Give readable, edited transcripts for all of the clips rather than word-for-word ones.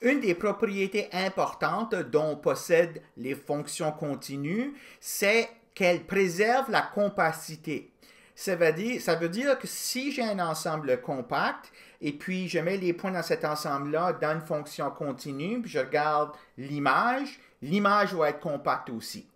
Une des propriétés importantes dont possèdent les fonctions continues, c'est qu'elles préservent la compacité. Ça veut dire que si j'ai un ensemble compact, et puis je mets les points dans cet ensemble-là dans une fonction continue, puis je regarde l'image va être compacte aussi.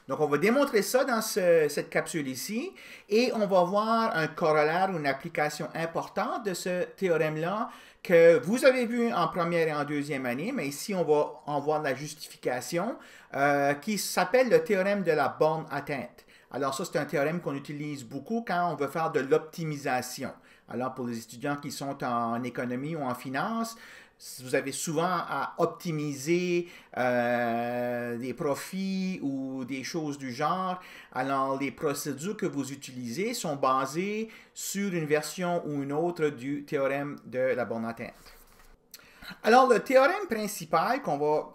Donc, on va démontrer ça dans cette capsule ici et on va voir un corollaire ou une application importante de ce théorème-là que vous avez vu en première et en deuxième année, mais ici, on va en voir la justification qui s'appelle le théorème de la borne atteinte. Alors, ça, c'est un théorème qu'on utilise beaucoup quand on veut faire de l'optimisation. Alors, pour les étudiants qui sont en économie ou en finance, vous avez souvent à optimiser des profits ou des choses du genre. Alors, les procédures que vous utilisez sont basées sur une version ou une autre du théorème de la borne atteinte. Alors, le théorème principal qu'on va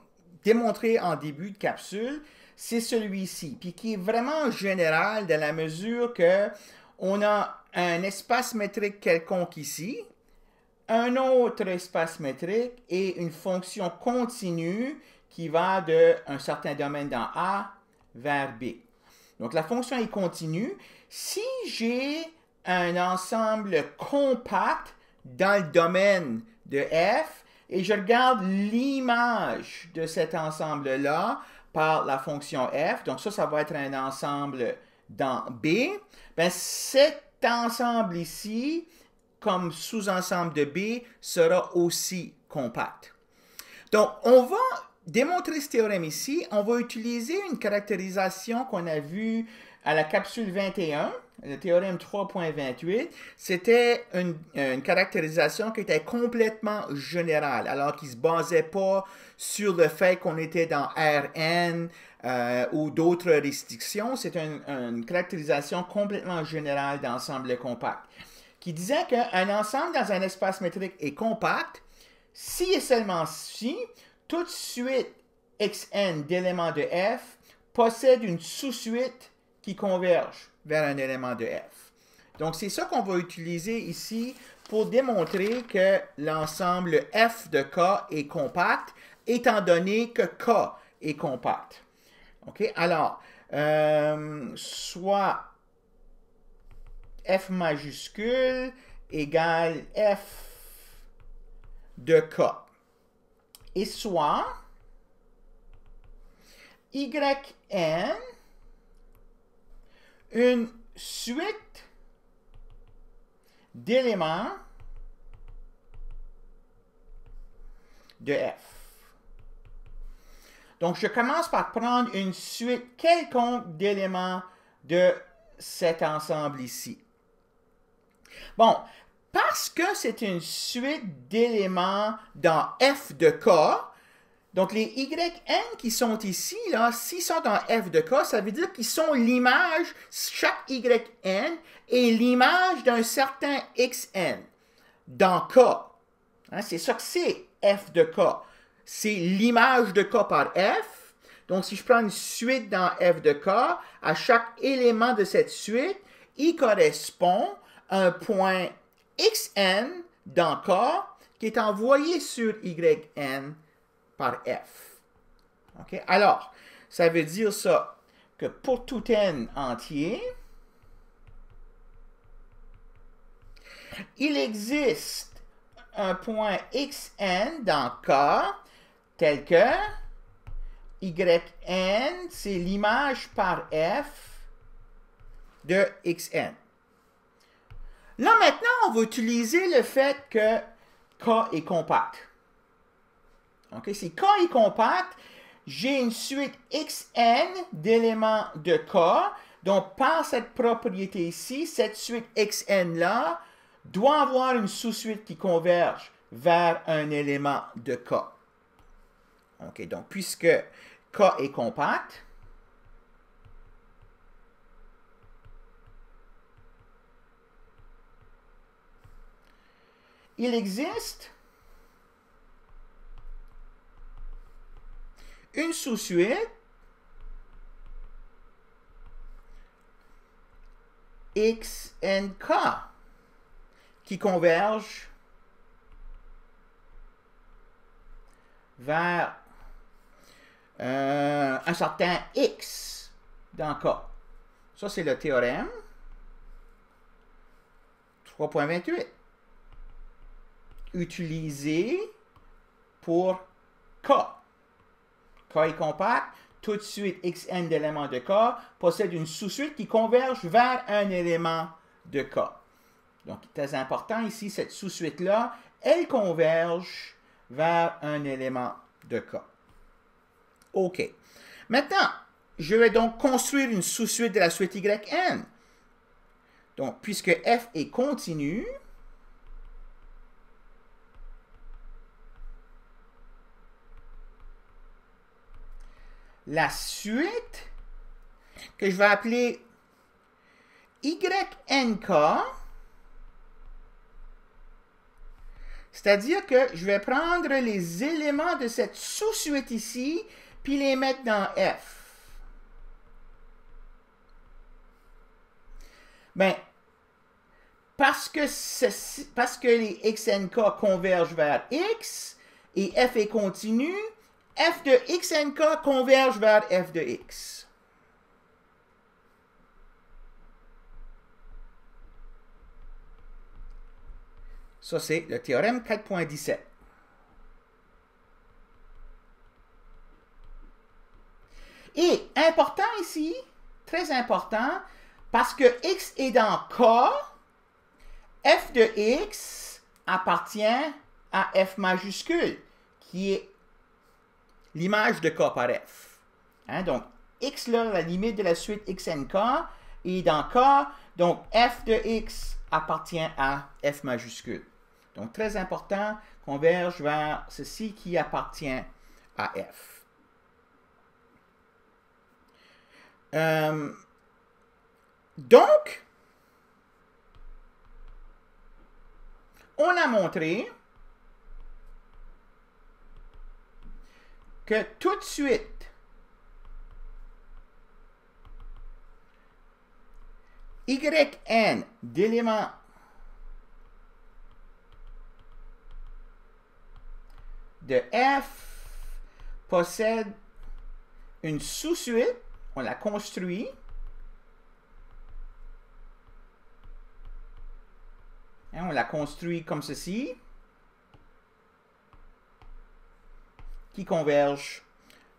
démontrer en début de capsule, c'est celui-ci, puis qui est vraiment général dans la mesure que on a un espace métrique quelconque ici, un autre espace métrique et une fonction continue qui va d'un certain domaine dans A vers B. Donc la fonction est continue. Si j'ai un ensemble compact dans le domaine de F et je regarde l'image de cet ensemble-là par la fonction F, donc ça va être un ensemble dans B, ben cet ensemble ici, comme sous-ensemble de B, sera aussi compact. Donc, on va démontrer ce théorème ici. On va utiliser une caractérisation qu'on a vue à la capsule 21, le théorème 3.28. C'était une caractérisation qui était complètement générale, alors qui ne se basait pas sur le fait qu'on était dans Rn ou d'autres restrictions. C'est une caractérisation complètement générale d'ensemble compact qui disait qu'un ensemble dans un espace métrique est compact si et seulement si toute suite xn d'éléments de f possède une sous-suite qui converge vers un élément de f. Donc, c'est ça qu'on va utiliser ici pour démontrer que l'ensemble f de K est compact, étant donné que K est compact. OK? Alors, soit F majuscule égale F de K. Et soit YN, une suite d'éléments de F. Donc, je commence par prendre une suite quelconque d'éléments de cet ensemble ici. Bon, parce que c'est une suite d'éléments dans F de K, donc les YN qui sont ici, là, s'ils sont dans F de K, ça veut dire qu'ils sont l'image, chaque YN est l'image d'un certain XN dans K. Hein, c'est ça que c'est F de K. C'est l'image de K par F. Donc, si je prends une suite dans F de K, à chaque élément de cette suite, il correspond à un point xn dans K qui est envoyé sur yn par f. Okay? Alors, ça veut dire ça que pour tout n entier, il existe un point xn dans K tel que yn, c'est l'image par f de xn. Là, maintenant, on va utiliser le fait que K est compact. Okay? Si K est compact, j'ai une suite xn d'éléments de K. Donc, par cette propriété ici, cette suite xn-là doit avoir une sous-suite qui converge vers un élément de K. Okay? Donc, puisque K est compact, il existe une sous-suite XNK qui converge vers un certain X dans K. Ça, c'est le théorème 3.28. Utilisé pour K. K est compact. Tout de suite, Xn d'éléments de K possède une sous-suite qui converge vers un élément de K. Donc, très important ici, cette sous-suite-là, elle converge vers un élément de K. OK. Maintenant, je vais donc construire une sous-suite de la suite Yn. Donc, puisque f est continu, la suite que je vais appeler Ynk, c'est-à-dire que je vais prendre les éléments de cette sous-suite ici, puis les mettre dans F. Bien, parce que les Xnk convergent vers X, et F est continu, F de Xnk converge vers F de X. Ça, c'est le théorème 4.17. Et important ici, très important, parce que X est dans K, F de X appartient à F majuscule, qui est l'image de K par F. Hein? Donc, X, là, la limite de la suite Xnk, est dans K, donc F de X appartient à F majuscule. Donc, très important, converge vers ceci qui appartient à F. Donc, on a montré que tout de suite, Yn d'éléments de F possède une sous-suite, on la construit, hein, on la construit comme ceci, qui converge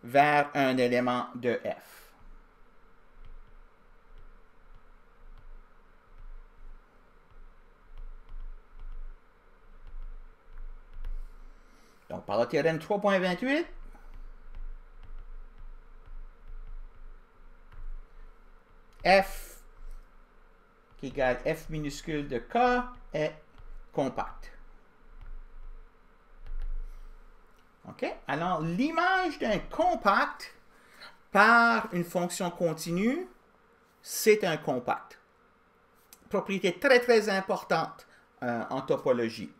vers un élément de F. Donc, par le théorème 3.28, F qui égale F minuscule de K est compact. OK? Alors, l'image d'un compact par une fonction continue, c'est un compact. Propriété très, très importante en topologie.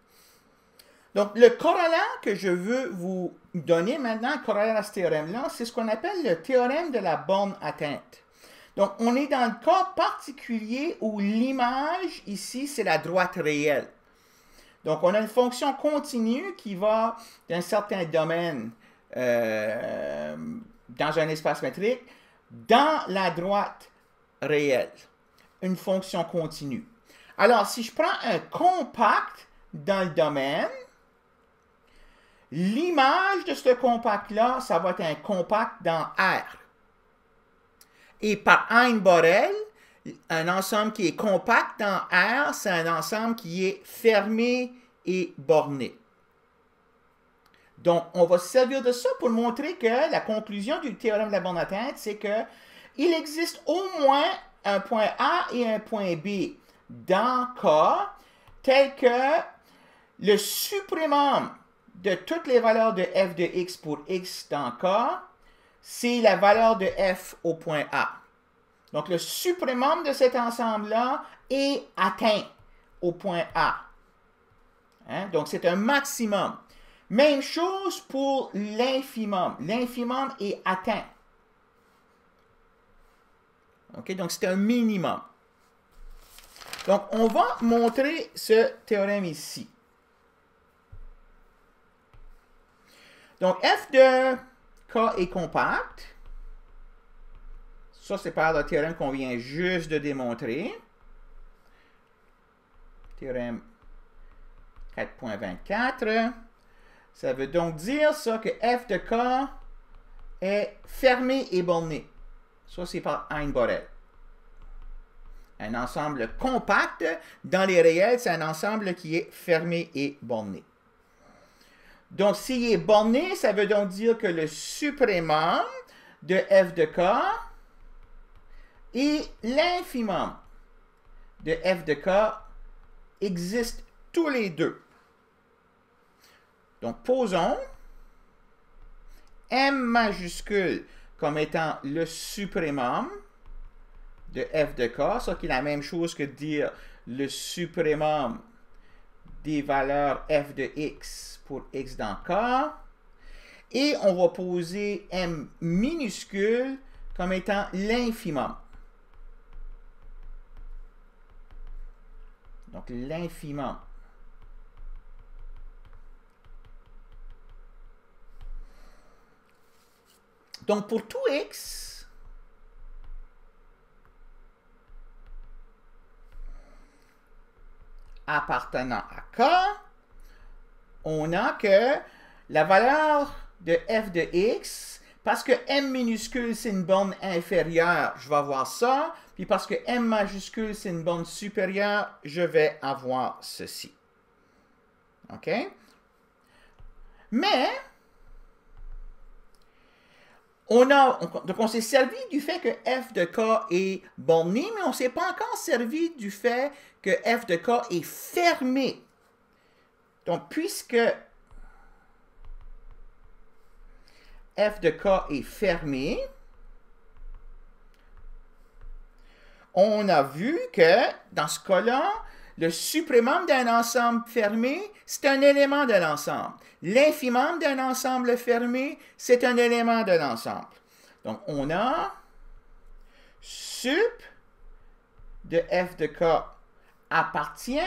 Donc, le corollaire que je veux vous donner maintenant, corollaire à ce théorème-là, c'est ce qu'on appelle le théorème de la borne atteinte. Donc, on est dans le cas particulier où l'image, ici, c'est la droite réelle. Donc, on a une fonction continue qui va d'un certain domaine dans un espace métrique dans la droite réelle. Une fonction continue. Alors, si je prends un compact dans le domaine, l'image de ce compact-là, ça va être un compact dans R. Et par Hein-Borel, un ensemble qui est compact dans R, c'est un ensemble qui est fermé et borné. Donc, on va se servir de ça pour montrer que la conclusion du théorème de la borne atteinte, c'est qu'il existe au moins un point A et un point B dans K, tel que le suprémum de toutes les valeurs de f de x pour x dans K, c'est la valeur de f au point A. Donc, le suprémum de cet ensemble-là est atteint au point A. Hein? Donc, c'est un maximum. Même chose pour l'infimum. L'infimum est atteint. OK? Donc, c'est un minimum. Donc, on va montrer ce théorème ici. Donc, f de k est compact. Ça, c'est par le théorème qu'on vient juste de démontrer. Théorème 4.24. Ça veut donc dire ça que f de k est fermé et borné. Ça, c'est par Hein-Borel. Un ensemble compact, dans les réels, c'est un ensemble qui est fermé et borné. Donc, s'il est borné, ça veut donc dire que le suprémum de f de k et l'infimum de f de k existent tous les deux. Donc, posons M majuscule comme étant le suprémum de f de k, ça qui est la même chose que dire le suprémum des valeurs f de x pour x dans k. Et on va poser M minuscule comme étant l'infimum. Donc, l'infimum. Donc, pour tout x, appartenant à k, on a que la valeur de f de x, parce que m minuscule, c'est une borne inférieure, je vais avoir ça. Puis parce que m majuscule, c'est une borne supérieure, je vais avoir ceci. OK? Mais, donc on s'est servi du fait que f de k est borné, mais on ne s'est pas encore servi du fait que f de k est fermé. Donc, puisque f de k est fermé, on a vu que, dans ce cas-là, le suprémum d'un ensemble fermé, c'est un élément de l'ensemble. L'infimum d'un ensemble fermé, c'est un élément de l'ensemble. Donc, on a sup de f de k appartient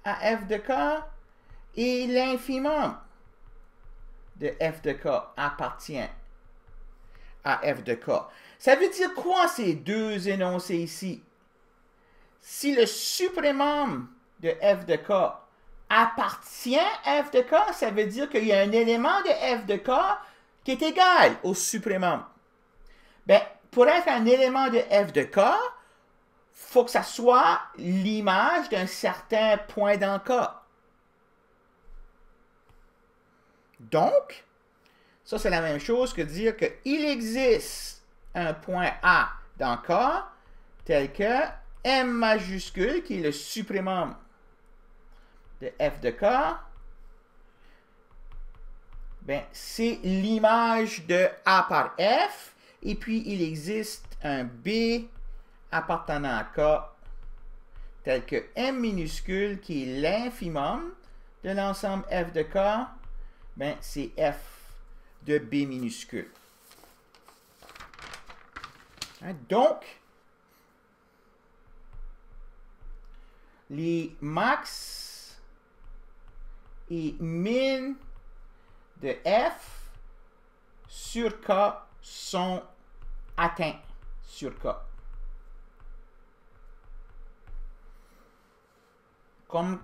à f de k et l'infimum de f de k appartient à f de k. Ça veut dire quoi ces deux énoncés ici? Si le suprémum de f de k appartient à f de k, ça veut dire qu'il y a un élément de f de k qui est égal au suprémum. Bien, pour être un élément de f de k, il faut que ça soit l'image d'un certain point dans k. Donc, ça c'est la même chose que dire qu'il existe un point A dans K tel que M majuscule, qui est le suprémum de f de k, ben, c'est l'image de A par f, et puis il existe un B appartenant à K tel que M minuscule, qui est l'infimum de l'ensemble f de k, ben, c'est f de B minuscule. Hein, donc, les max et min de f sur k sont atteints sur k. Comme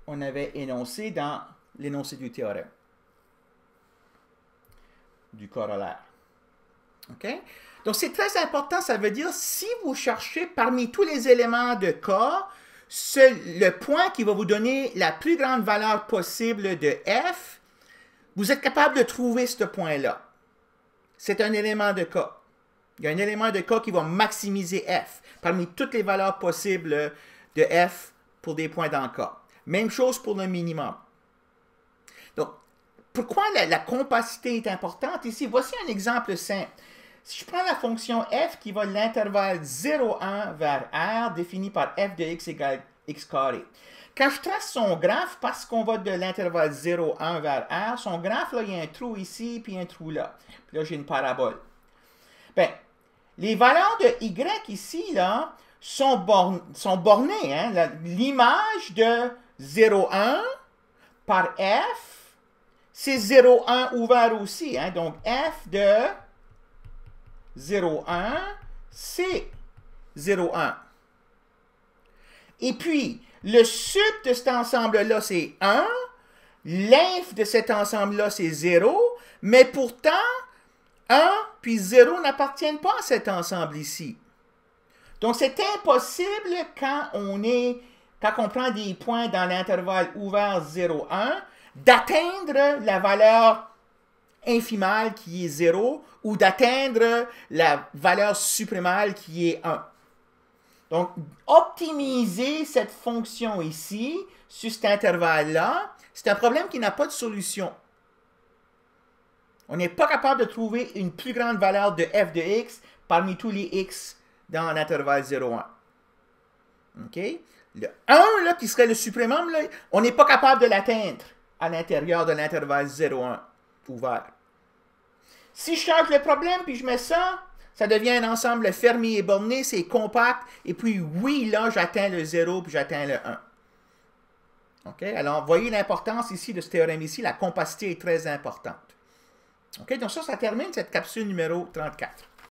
on avait énoncé dans l'énoncé du théorème, du corollaire. OK? Donc, c'est très important, ça veut dire, si vous cherchez parmi tous les éléments de K, le point qui va vous donner la plus grande valeur possible de f, vous êtes capable de trouver ce point-là. C'est un élément de K. Il y a un élément de K qui va maximiser f, parmi toutes les valeurs possibles de f pour des points dans K. Même chose pour le minimum. Donc, pourquoi la compacité est importante ici? Voici un exemple simple. Si je prends la fonction f qui va de l'intervalle 0,1 vers r, définie par f de x égale x carré. Quand je trace son graphe, parce qu'on va de l'intervalle 0,1 vers r, son graphe, là, il y a un trou ici, puis un trou là. Puis là, j'ai une parabole. Bien, les valeurs de y ici, là, sont bornées. Hein? L'image de 0,1 par f, c'est 0, 1 ouvert aussi. Hein? Donc, f de 0, 1, c'est 0, 1. Et puis, le sup de cet ensemble-là, c'est 1. L'inf de cet ensemble-là, c'est 0. Mais pourtant, 1 puis 0 n'appartiennent pas à cet ensemble ici. Donc, c'est impossible quand on prend des points dans l'intervalle ouvert 0, 1, d'atteindre la valeur infimale qui est 0 ou d'atteindre la valeur suprêmale qui est 1. Donc, optimiser cette fonction ici, sur cet intervalle-là, c'est un problème qui n'a pas de solution. On n'est pas capable de trouver une plus grande valeur de f de x parmi tous les x dans l'intervalle 0, 1. OK? Le 1, là, qui serait le suprêmum, là, on n'est pas capable de l'atteindre à l'intérieur de l'intervalle 0, 1 ouvert. Si je change le problème, puis je mets ça, ça devient un ensemble fermé et borné, c'est compact, et puis oui, là, j'atteins le 0, puis j'atteins le 1. OK? Alors, voyez l'importance ici de ce théorème ici, la compacité est très importante. OK? Donc ça termine cette capsule numéro 34.